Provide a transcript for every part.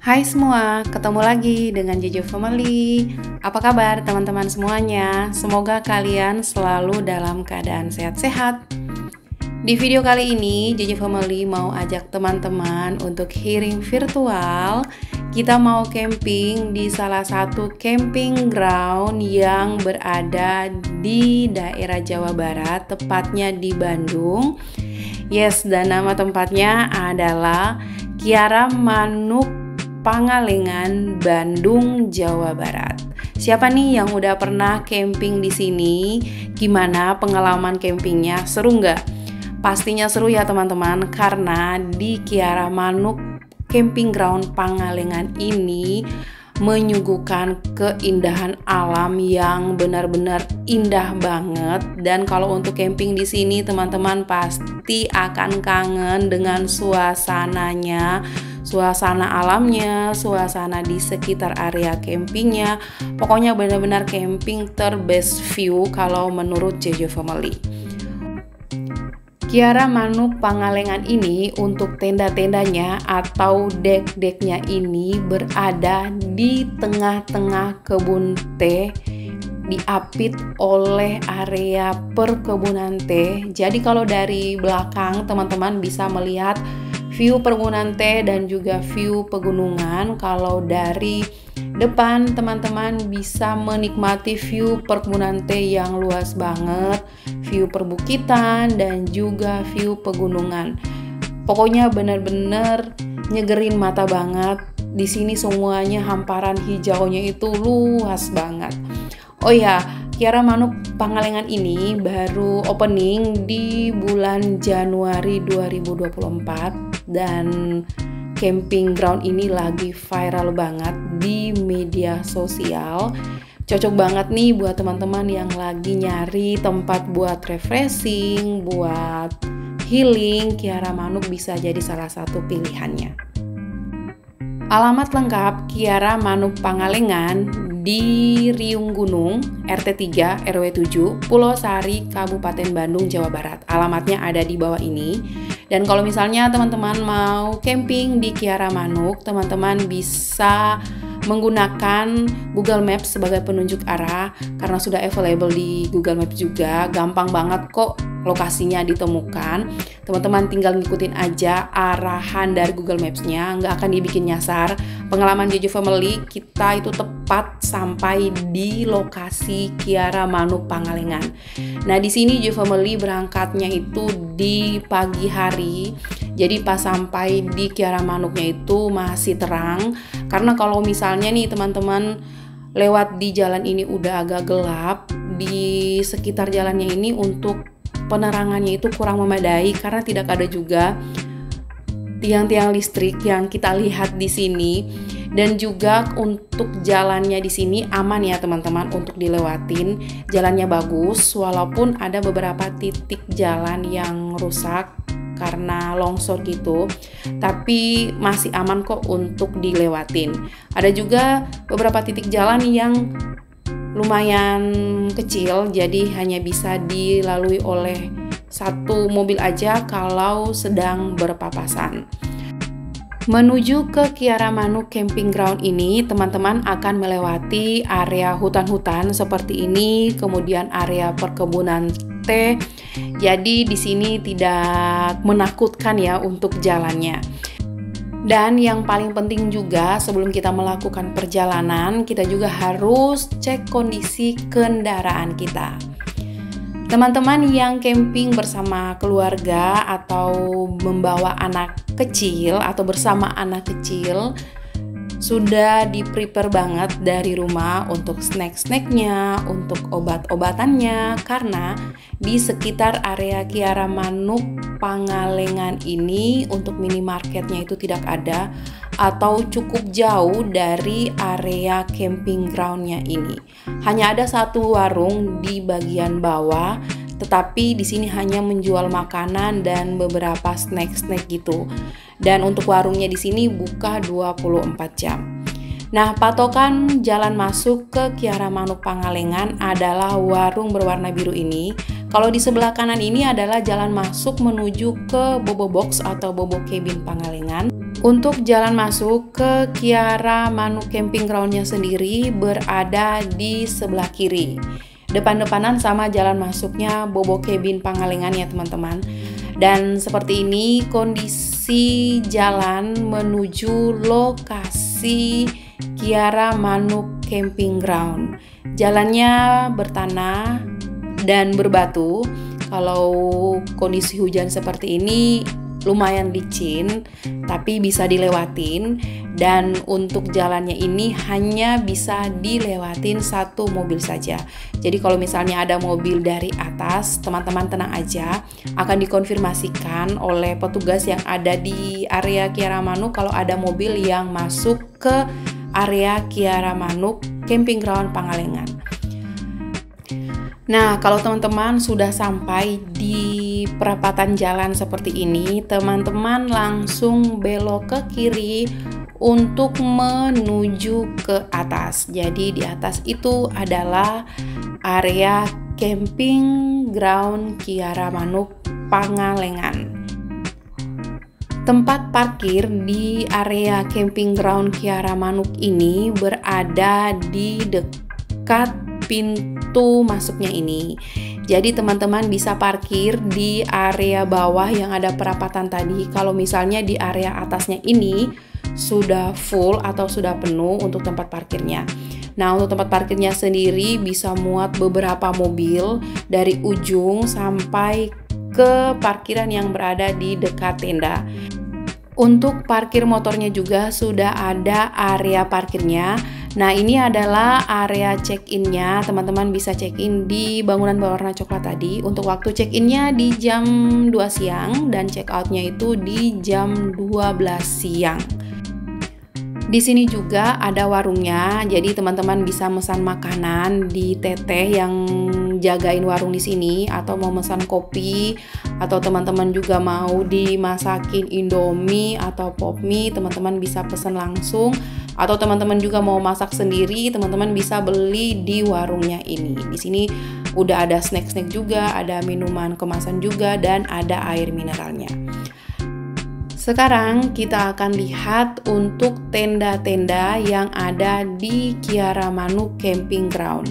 Hai semua, ketemu lagi dengan Jojo Family. Apa kabar teman-teman semuanya? Semoga kalian selalu dalam keadaan sehat-sehat. Di video kali ini, Jojo Family mau ajak teman-teman untuk hearing virtual. Kita mau camping di salah satu camping ground yang berada di daerah Jawa Barat, tepatnya di Bandung. Yes, dan nama tempatnya adalah Kiara Manuk Pangalengan, Bandung, Jawa Barat. Siapa nih yang udah pernah camping di sini? Gimana pengalaman campingnya? Seru nggak? Pastinya seru ya teman-teman, karena di Kiara Manuk Camping Ground Pangalengan ini menyuguhkan keindahan alam yang benar-benar indah banget. Dan kalau untuk camping di sini teman-teman pasti akan kangen dengan suasananya, suasana alamnya, suasana di sekitar area campingnya. Pokoknya benar-benar camping terbest view kalau menurut Jojo Family. Kiara Manuk Pangalengan ini untuk tenda-tendanya atau dek-deknya ini berada di tengah-tengah kebun teh, diapit oleh area perkebunan teh. Jadi kalau dari belakang teman-teman bisa melihat view perkebunan teh dan juga view pegunungan. Kalau dari depan teman-teman bisa menikmati view perkebunan teh yang luas banget, view perbukitan dan juga view pegunungan. Pokoknya benar-benar nyegerin mata banget. Di sini semuanya hamparan hijaunya itu luas banget. Oh ya, Kiara Manuk Pangalengan ini baru opening di bulan Januari 2024 dan camping ground ini lagi viral banget di media sosial. Cocok banget nih buat teman-teman yang lagi nyari tempat buat refreshing, buat healing. Kiara Manuk bisa jadi salah satu pilihannya. Alamat lengkap Kiara Manuk Pangalengan di Riung Gunung, RT 3 RW 7, Pulau Sari, Kabupaten Bandung, Jawa Barat. Alamatnya ada di bawah ini. Dan kalau misalnya teman-teman mau camping di Kiara Manuk, teman-teman bisa menggunakan Google Maps sebagai penunjuk arah karena sudah available di Google Maps juga. Gampang banget kok lokasinya ditemukan. Teman-teman tinggal ngikutin aja arahan dari Google Maps-nya, nggak akan dibikin nyasar. Pengalaman Jojo Family, kita itu tepat sampai di lokasi Kiara Manuk Pangalengan. Nah, di sini Jojo Family berangkatnya itu di pagi hari. Jadi pas sampai di Kiara Manuknya itu masih terang. Karena kalau misalnya nih teman-teman lewat di jalan ini udah agak gelap, di sekitar jalannya ini untuk penerangannya itu kurang memadai karena tidak ada juga tiang-tiang listrik yang kita lihat di sini. Dan juga untuk jalannya di sini aman ya teman-teman untuk dilewatin. Jalannya bagus walaupun ada beberapa titik jalan yang rusak karena longsor gitu, tapi masih aman kok untuk dilewatin. Ada juga beberapa titik jalan yang lumayan kecil, jadi hanya bisa dilalui oleh satu mobil aja kalau sedang berpapasan. Menuju ke Kiara Manuk Camping Ground ini, teman-teman akan melewati area hutan-hutan seperti ini, kemudian area perkebunan teh. Jadi di sini tidak menakutkan ya untuk jalannya. Dan yang paling penting juga sebelum kita melakukan perjalanan, kita juga harus cek kondisi kendaraan kita. Teman-teman yang camping bersama keluarga atau membawa anak kecil atau bersama anak kecil sudah di-prepare banget dari rumah untuk snack-snacknya, untuk obat-obatannya, karena di sekitar area Kiara Manuk Pangalengan ini untuk minimarketnya itu tidak ada atau cukup jauh dari area camping groundnya ini. Hanya ada satu warung di bagian bawah, tetapi di sini hanya menjual makanan dan beberapa snack-snack gitu. Dan untuk warungnya di sini buka 24 jam. Nah, patokan jalan masuk ke Kiara Manuk Pangalengan adalah warung berwarna biru ini. Kalau di sebelah kanan ini adalah jalan masuk menuju ke Bobo Box atau Bobo Cabin Pangalengan. Untuk jalan masuk ke Kiara Manuk Camping Ground-nya sendiri berada di sebelah kiri. Depan-depanan sama jalan masuknya Bobo Cabin Pangalengan ya teman-teman. Dan seperti ini kondisi jalan menuju lokasi Kiara Manuk Camping Ground. Jalannya bertanah dan berbatu. Kalau kondisi hujan seperti ini lumayan licin, tapi bisa dilewatin. Dan untuk jalannya ini hanya bisa dilewatin satu mobil saja. Jadi kalau misalnya ada mobil dari atas, teman-teman tenang aja, akan dikonfirmasikan oleh petugas yang ada di area Kiara Manuk kalau ada mobil yang masuk ke area Kiara Manuk Camping Ground Pangalengan. Nah, kalau teman-teman sudah sampai di perapatan jalan seperti ini, teman-teman langsung belok ke kiri untuk menuju ke atas. Jadi di atas itu adalah area camping ground Kiara Manuk Pangalengan. Tempat parkir di area camping ground Kiara Manuk ini berada di dekat pintu masuknya ini. Jadi teman-teman bisa parkir di area bawah yang ada perapatan tadi. Kalau misalnya di area atasnya ini sudah full atau sudah penuh untuk tempat parkirnya. Nah, untuk tempat parkirnya sendiri bisa muat beberapa mobil dari ujung sampai ke parkiran yang berada di dekat tenda. Untuk parkir motornya juga sudah ada area parkirnya. Nah, ini adalah area check-in-nya. Teman-teman bisa check-in di bangunan berwarna coklat tadi. Untuk waktu check-in-nya di jam 2 siang dan check-out-nya itu di jam 12 siang. Di sini juga ada warungnya. Jadi teman-teman bisa mesan makanan di teteh yang jagain warung di sini, atau mau mesan kopi, atau teman-teman juga mau dimasakin Indomie atau pop mie, teman-teman bisa pesan langsung. Atau teman-teman juga mau masak sendiri, teman-teman bisa beli di warungnya ini. Di sini udah ada snack-snack juga, ada minuman kemasan juga, dan ada air mineralnya. Sekarang kita akan lihat untuk tenda-tenda yang ada di Kiara Manuk Camping Ground.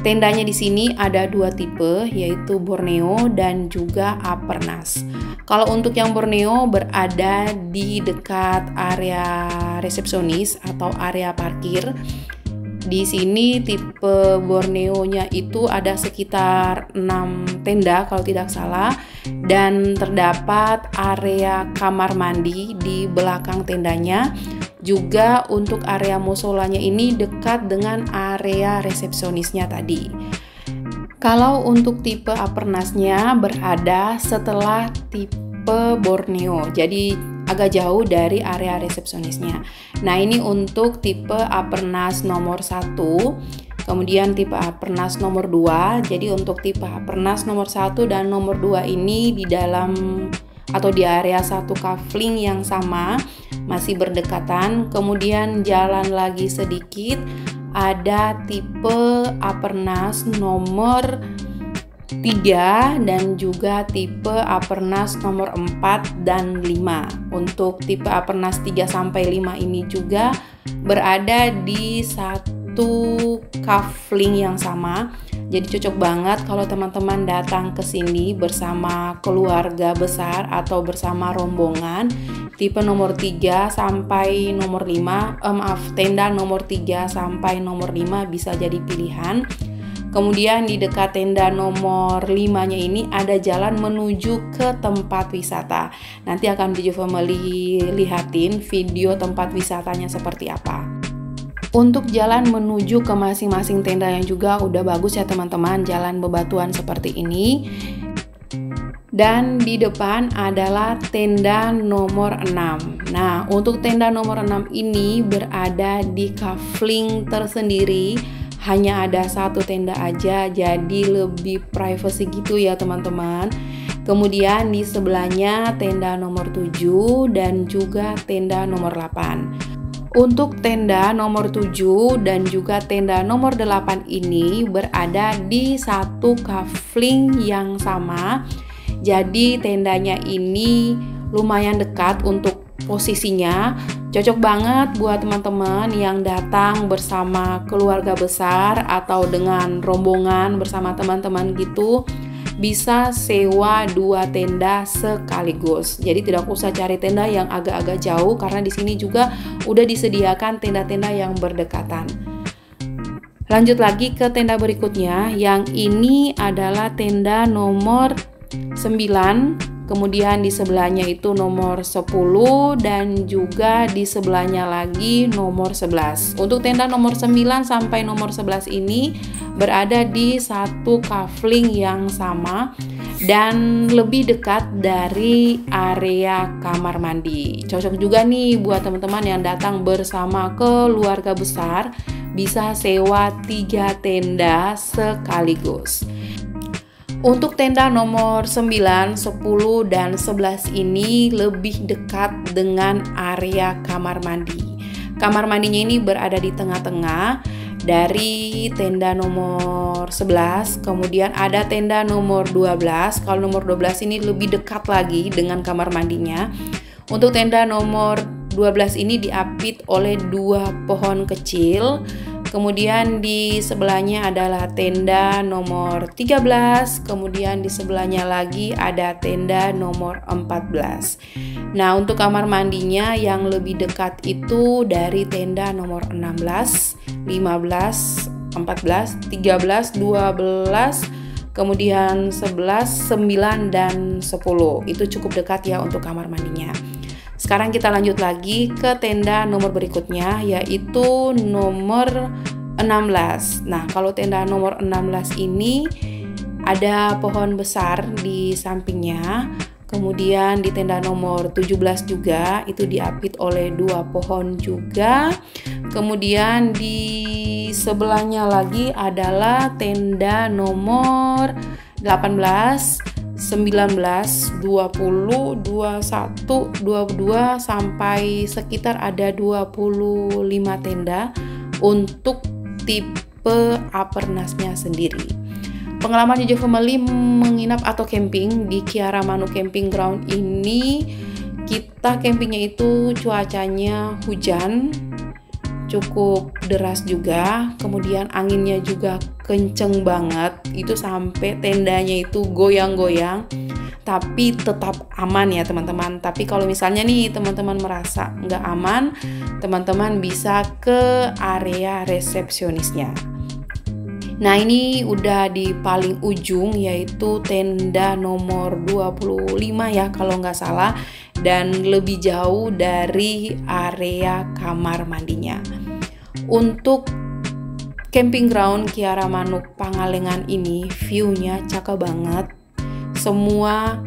Tendanya di sini ada dua tipe, yaitu Borneo dan juga Apernas. Kalau untuk yang Borneo berada di dekat area resepsionis atau area parkir. Di sini tipe Borneo-nya itu ada sekitar 6 tenda kalau tidak salah, dan terdapat area kamar mandi di belakang tendanya. Juga untuk area musolanya ini dekat dengan area resepsionisnya tadi. Kalau untuk tipe Apernasnya berada setelah tipe Borneo, jadi agak jauh dari area resepsionisnya. Nah, ini untuk tipe Apernas nomor 1, kemudian tipe Apernas nomor 2. Jadi untuk tipe Apernas nomor 1 dan nomor 2 ini di dalam atau di area satu kafling yang sama, masih berdekatan. Kemudian jalan lagi sedikit, ada tipe Apernas nomor 3 dan juga tipe Apernas nomor 4 dan 5. Untuk tipe Apernas 3 sampai 5 ini juga berada di satu kafling yang sama. Jadi cocok banget kalau teman-teman datang ke sini bersama keluarga besar atau bersama rombongan. Tipe nomor 3 sampai nomor 5, tenda nomor 3 sampai nomor 5 bisa jadi pilihan. Kemudian di dekat tenda nomor 5-nya ini ada jalan menuju ke tempat wisata. Nanti akan Biju Family lihatin video tempat wisatanya seperti apa. Untuk jalan menuju ke masing-masing tenda yang juga udah bagus ya teman-teman, jalan bebatuan seperti ini. Dan di depan adalah tenda nomor 6. Nah, untuk tenda nomor 6 ini berada di kafling tersendiri. Hanya ada satu tenda aja, jadi lebih privacy gitu ya teman-teman. Kemudian di sebelahnya tenda nomor 7 dan juga tenda nomor 8. Untuk tenda nomor 7 dan juga tenda nomor 8 ini berada di satu kafling yang sama. Jadi tendanya ini lumayan dekat untuk posisinya. Cocok banget buat teman-teman yang datang bersama keluarga besar atau dengan rombongan bersama teman-teman gitu. Bisa sewa 2 tenda sekaligus. Jadi tidak usah cari tenda yang agak-agak jauh karena di sini juga udah disediakan tenda-tenda yang berdekatan. Lanjut lagi ke tenda berikutnya. Yang ini adalah tenda nomor 9. Kemudian di sebelahnya itu nomor 10 dan juga di sebelahnya lagi nomor 11. Untuk tenda nomor 9 sampai nomor 11 ini berada di satu kafling yang sama dan lebih dekat dari area kamar mandi. Cocok juga nih buat teman-teman yang datang bersama keluarga besar, bisa sewa 3 tenda sekaligus. Untuk tenda nomor 9, 10, dan 11 ini lebih dekat dengan area kamar mandi. Kamar mandinya ini berada di tengah-tengah dari tenda nomor 11, kemudian ada tenda nomor 12. Kalau nomor 12 ini lebih dekat lagi dengan kamar mandinya. Untuk tenda nomor 12 ini diapit oleh 2 pohon kecil. Kemudian di sebelahnya adalah tenda nomor 13, kemudian di sebelahnya lagi ada tenda nomor 14. Nah, untuk kamar mandinya yang lebih dekat itu dari tenda nomor 16, 15, 14, 13, 12, kemudian 11, 9, dan 10. Itu cukup dekat ya untuk kamar mandinya. Sekarang kita lanjut lagi ke tenda nomor berikutnya, yaitu nomor 16. Nah, kalau tenda nomor 16 ini ada pohon besar di sampingnya. Kemudian di tenda nomor 17 juga itu diapit oleh 2 pohon juga. Kemudian di sebelahnya lagi adalah tenda nomor 18, 19, 20, 21, 22 sampai sekitar ada 25 tenda untuk tipe Apernas-nya sendiri. Pengalaman Jojo Family menginap atau camping di Kiara Manu Camping Ground ini, kita campingnya itu cuacanya hujan, cukup deras juga, kemudian anginnya juga kenceng banget, itu sampai tendanya itu goyang-goyang, tapi tetap aman ya teman-teman. Tapi kalau misalnya nih teman-teman merasa nggak aman, teman-teman bisa ke area resepsionisnya. Nah, ini udah di paling ujung, yaitu tenda nomor 25 ya kalau nggak salah, dan lebih jauh dari area kamar mandinya. Untuk camping ground Kiara Manu Pangalengan ini view-nya cakep banget. Semua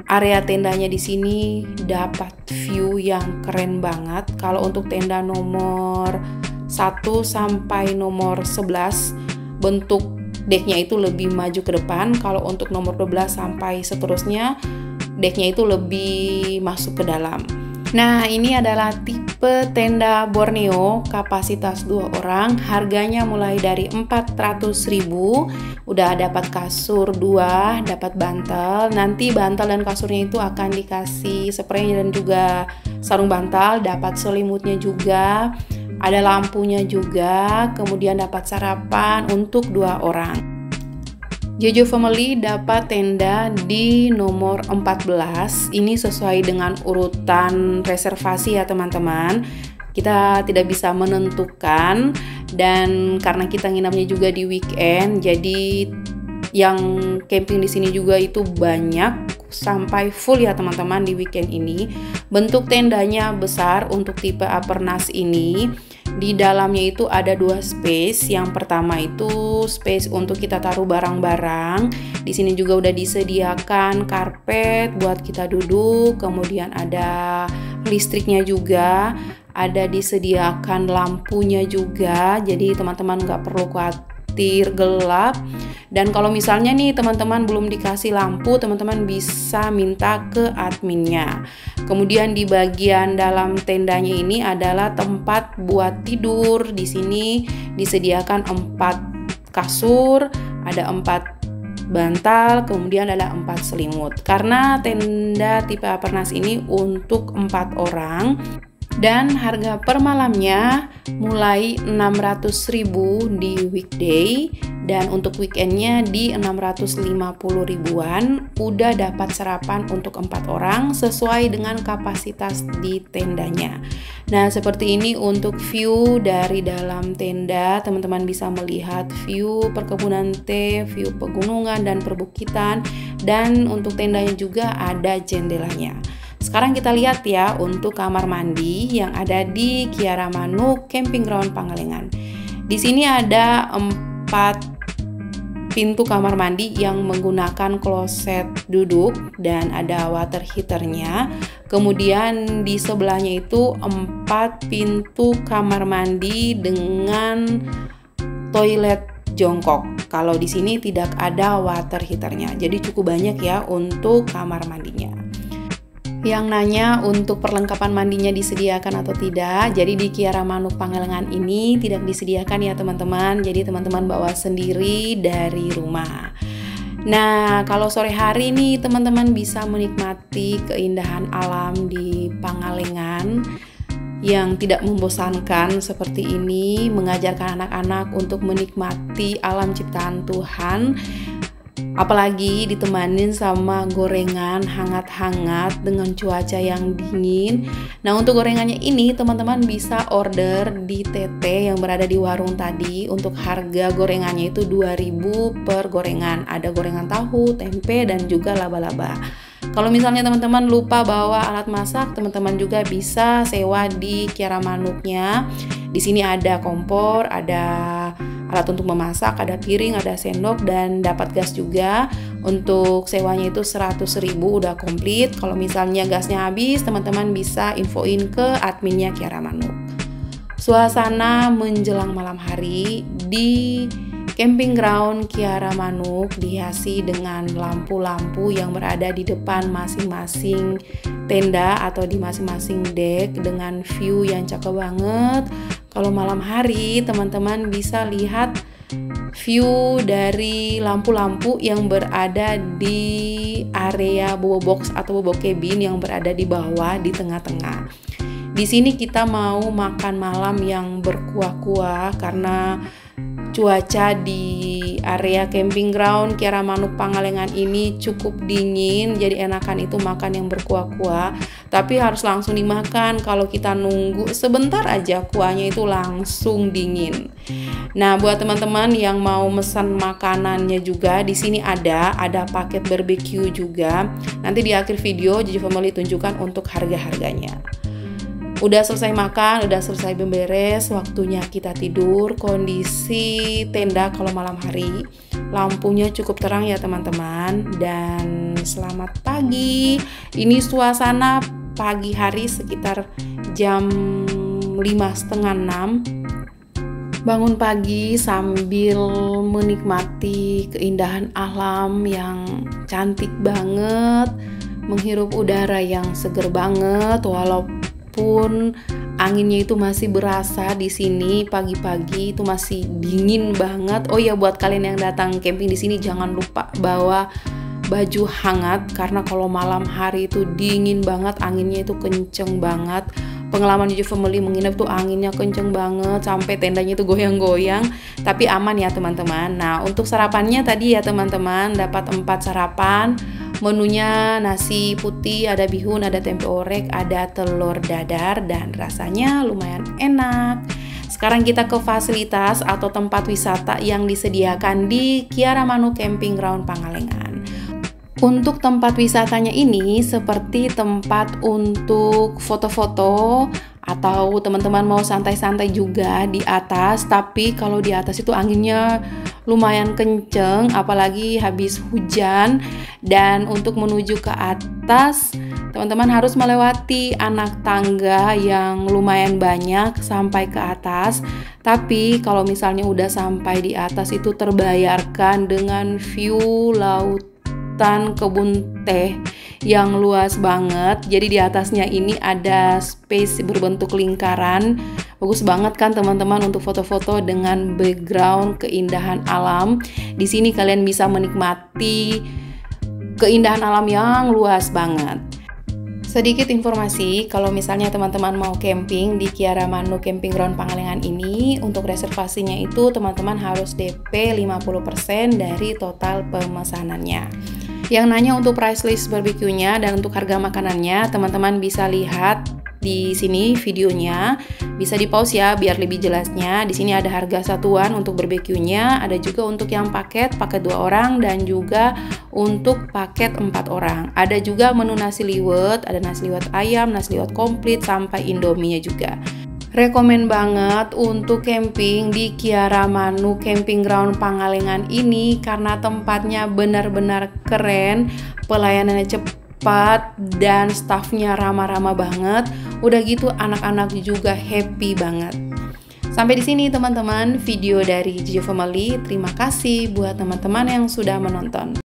area tendanya di sini dapat view yang keren banget. Kalau untuk tenda nomor 1 sampai nomor 11 bentuk decknya itu lebih maju ke depan. Kalau untuk nomor 12 sampai seterusnya decknya itu lebih masuk ke dalam. Nah, ini adalah tipe tenda Borneo kapasitas 2 orang. Harganya mulai dari 400.000. Udah dapat kasur 2, dapat bantal. Nanti bantal dan kasurnya itu akan dikasih spray dan juga sarung bantal, dapat selimutnya juga. Ada lampunya juga, kemudian dapat sarapan untuk 2 orang. Jojo Family dapat tenda di nomor 14. Ini sesuai dengan urutan reservasi ya teman-teman. Kita tidak bisa menentukan, dan karena kita nginapnya juga di weekend, jadi yang camping di sini juga itu banyak sampai full ya teman-teman di weekend ini. Bentuk tendanya besar untuk tipe Apernas ini. Di dalamnya itu ada 2 space. Yang pertama itu space untuk kita taruh barang-barang. Di sini juga udah disediakan karpet buat kita duduk. Kemudian ada listriknya juga. Ada disediakan lampunya juga. Jadi teman-teman nggak perlu petir gelap. Dan kalau misalnya nih teman-teman belum dikasih lampu, teman-teman bisa minta ke adminnya. Kemudian di bagian dalam tendanya ini adalah tempat buat tidur. Di sini disediakan 4 kasur, ada 4 bantal, kemudian ada 4 selimut. Karena tenda tipe Apernas ini untuk 4 orang. Dan harga per malamnya mulai 600.000 di weekday, dan untuk weekendnya di 650 ribuan. Udah dapat sarapan untuk 4 orang sesuai dengan kapasitas di tendanya. Nah, seperti ini untuk view dari dalam tenda. Teman-teman bisa melihat view perkebunan teh, view pegunungan dan perbukitan, dan untuk tendanya juga ada jendelanya. Sekarang kita lihat ya untuk kamar mandi yang ada di Kiara Manuk Camping Ground Pangalengan. Di sini ada 4 pintu kamar mandi yang menggunakan kloset duduk dan ada water heaternya. Kemudian di sebelahnya itu 4 pintu kamar mandi dengan toilet jongkok. Kalau di sini tidak ada water heaternya, jadi cukup banyak ya untuk kamar mandinya. Yang nanya untuk perlengkapan mandinya disediakan atau tidak, jadi di Kiara Manuk Pangalengan ini tidak disediakan ya teman-teman, jadi teman-teman bawa sendiri dari rumah. Nah, kalau sore hari nih teman-teman bisa menikmati keindahan alam di Pangalengan yang tidak membosankan seperti ini, mengajarkan anak-anak untuk menikmati alam ciptaan Tuhan. Apalagi ditemanin sama gorengan hangat-hangat dengan cuaca yang dingin. Nah, untuk gorengannya ini teman-teman bisa order di TT yang berada di warung tadi. Untuk harga gorengannya itu 2.000 per gorengan. Ada gorengan tahu, tempe, dan juga laba-laba. Kalau misalnya teman-teman lupa bawa alat masak, teman-teman juga bisa sewa di Kiara Manuknya. Di sini ada kompor, ada alat untuk memasak, ada piring, ada sendok, dan dapat gas juga. Untuk sewanya itu 100.000 udah komplit. Kalau misalnya gasnya habis, teman-teman bisa infoin ke adminnya Kiara Manuk. Suasana menjelang malam hari di camping ground Kiara Manuk dihiasi dengan lampu-lampu yang berada di depan masing-masing tenda atau di masing-masing deck dengan view yang cakep banget. Kalau malam hari teman-teman bisa lihat view dari lampu-lampu yang berada di area bobo box atau bobo cabin yang berada di bawah di tengah-tengah. Di sini kita mau makan malam yang berkuah-kuah karena cuaca di area camping ground Kiara Manuk Pangalengan ini cukup dingin, jadi enakan itu makan yang berkuah-kuah, tapi harus langsung dimakan. Kalau kita nunggu sebentar aja kuahnya itu langsung dingin. Nah, buat teman-teman yang mau pesan makanannya juga di sini ada paket barbecue juga. Nanti di akhir video Jojo Family tunjukkan untuk harga-harganya. Udah selesai makan, udah selesai beberes, waktunya kita tidur. Kondisi tenda kalau malam hari, lampunya cukup terang ya teman-teman. Dan selamat pagi. Ini suasana pagi hari sekitar jam 5:30. Bangun pagi sambil menikmati keindahan alam yang cantik banget, menghirup udara yang seger banget, walaupun anginnya itu masih berasa di sini pagi-pagi itu masih dingin banget. Oh ya, buat kalian yang datang camping di sini jangan lupa bawa baju hangat karena kalau malam hari itu dingin banget, anginnya itu kenceng banget. Pengalaman Jojo Family menginap tuh anginnya kenceng banget sampai tendanya itu goyang-goyang, tapi aman ya teman-teman. Nah, untuk sarapannya tadi ya teman-teman dapat 4 sarapan. Menunya nasi putih, ada bihun, ada tempe orek, ada telur dadar, dan rasanya lumayan enak. Sekarang kita ke fasilitas atau tempat wisata yang disediakan di Kiara Manuk Camping Ground Pangalengan. Untuk tempat wisatanya ini seperti tempat untuk foto-foto, Atau teman-teman mau santai-santai juga di atas, tapi kalau di atas itu anginnya lumayan kenceng, apalagi habis hujan. Dan untuk menuju ke atas, teman-teman harus melewati anak tangga yang lumayan banyak sampai ke atas. Tapi kalau misalnya udah sampai di atas itu terbayarkan dengan view lautan kebun teh yang luas banget. Jadi di atasnya ini ada space berbentuk lingkaran. Bagus banget kan teman-teman untuk foto-foto dengan background keindahan alam. Di sini kalian bisa menikmati keindahan alam yang luas banget. Sedikit informasi, kalau misalnya teman-teman mau camping di Kiara Manu Camping Ground Pangalengan ini, untuk reservasinya itu teman-teman harus DP 50% dari total pemesanannya. Yang nanya untuk price list barbeque-nya dan untuk harga makanannya, teman-teman bisa lihat di sini videonya. Bisa di pause ya biar lebih jelasnya. Di sini ada harga satuan untuk barbeque-nya, ada juga untuk yang paket 2 orang dan juga untuk paket 4 orang. Ada juga menu nasi liwet, ada nasi liwet ayam, nasi liwet komplit sampai Indomie-nya juga. Rekomen banget untuk camping di Kiara Manu Camping Ground Pangalengan ini karena tempatnya benar-benar keren, pelayanannya cepat dan staffnya ramah-ramah banget. Udah gitu anak-anak juga happy banget. Sampai di sini teman-teman video dari Jijo Family. Terima kasih buat teman-teman yang sudah menonton.